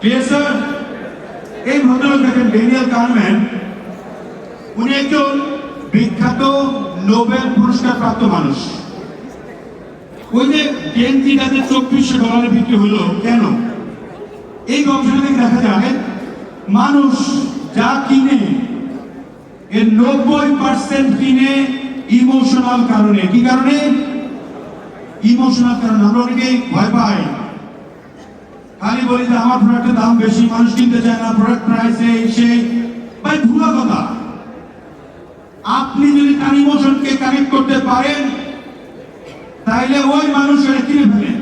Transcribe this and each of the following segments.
Clear sir? এই ভদ্রলোক দেখেন ড্যানিয়েল কাহনেম্যান, উনি একজন বিখ্যাত নোবেল পুরস্কার প্রাপ্ত মানুষ। ওই যে গেঞ্জিটাতে $2400 বিক্রি হলো কেন? এই গবেষণা থেকে দেখা যায় মানুষ যা কিনে এর 90% কিনে ইমোশনাল কারণে। কি কারণে? ইমোশনাল কারণে। আমরা অনেকেই ভয় পাই, খালি বলি যে আমার প্রোডাক্টের দাম বেশি, মানুষ কিনতে চায় না, প্রোডাক্ট প্রাইস এই সেই। ভাই ভুয়া কথা। আপনি যদি তার ইমোশনকে কানেক্ট করতে পারেন তাহলে ওই মানুষ এটা কিনে ফেলেন।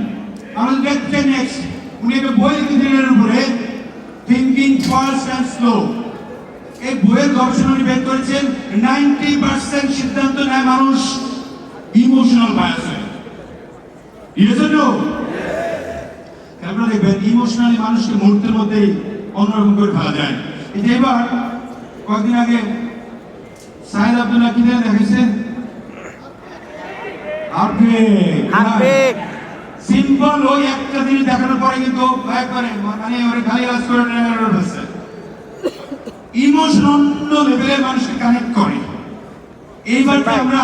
আমরা দেখতে নেক্সট উনি একটা বই লিখেছেন উপরে, থিঙ্কিং ফাস্ট অ্যান্ড স্লো। এই বইয়ের গবেষণা উনি বের করেছেন 90% সিদ্ধান্ত নেয় মানুষ ইমোশনাল বায়াস হয়। আপনারা দেখবেন ইমোশনালি মানুষকে মুহূর্তের মধ্যেই অন্যরকম করে ফেলা যায়। এই যে এবার কয়েকদিন আগে সাইদ আব্দুল্লাহ কি দেখেছেন, সিম্পল ওই একটা জিনিস দেখানোর পরে কিন্তু একবারে মানে ওরে খালি কাজ করে ফেলছে। ইমোশন অন্য লেভেলে মানুষকে কানেক্ট করে। এইবার আমরা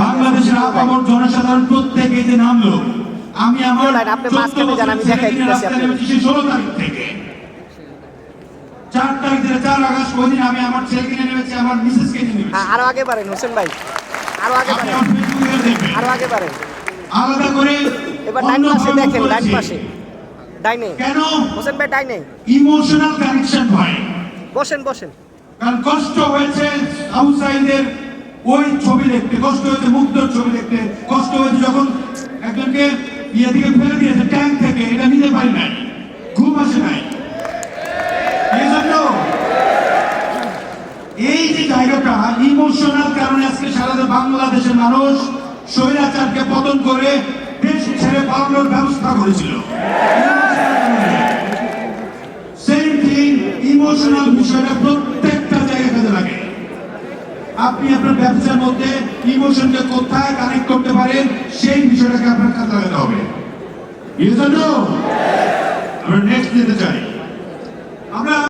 বাংলাদেশের আপামর জনসাধারণ প্রত্যেকে যে নামলো, আমি আমার 16 তারিখ থেকে 4 তারিখ থেকে 4 আগস্ট ওই দিন আমি আমার ছেলেকে নিয়ে নেমেছি, আমার মিসেসকে নিয়ে নেমেছি। আরো আগে পারেন হোসেন ভাই, আরো আগে পারেন, আরো আগে পারেন। আলাদা করে এবার ডাইন পাশে দেখেন, ডাইন পাশে ডাইনে। কেন হোসেন ভাই ডাইনে? ইমোশনাল কানেকশন হয়। বসেন বসেন। কারণ কষ্ট হয়েছে আউটসাইডের ওই ছবি দেখতে, কষ্ট হয়েছে মুগ্ধর ছবি দেখতে, কষ্ট হয়েছে যখন একজনকে ইয়ে থেকে ফেলে দিয়েছে ট্যাঙ্ক থেকে, এটা নিতে পারি নাই, ঘুম আসে নাই। এই জন্য এই যে জায়গাটা ইমোশনাল কারণে আজকে সারা বাংলাদেশের মানুষ স্বৈরাচারকে পতন করে দেশ ছেড়ে পালানোর ব্যবস্থা করেছিল। সেম থিং, ইমোশনাল বিষয়টা প্রত্যেকটা জায়গায় কাজে লাগে। আপনি আপনার ব্যবসার মধ্যে ইমোশনকে কোথায় কানেক্ট করতে পারেন সেই বিষয়টাকে আপনার কাজে লাগাতে হবে। এই জন্য আমরা নেক্সট যেতে চাই। আমরা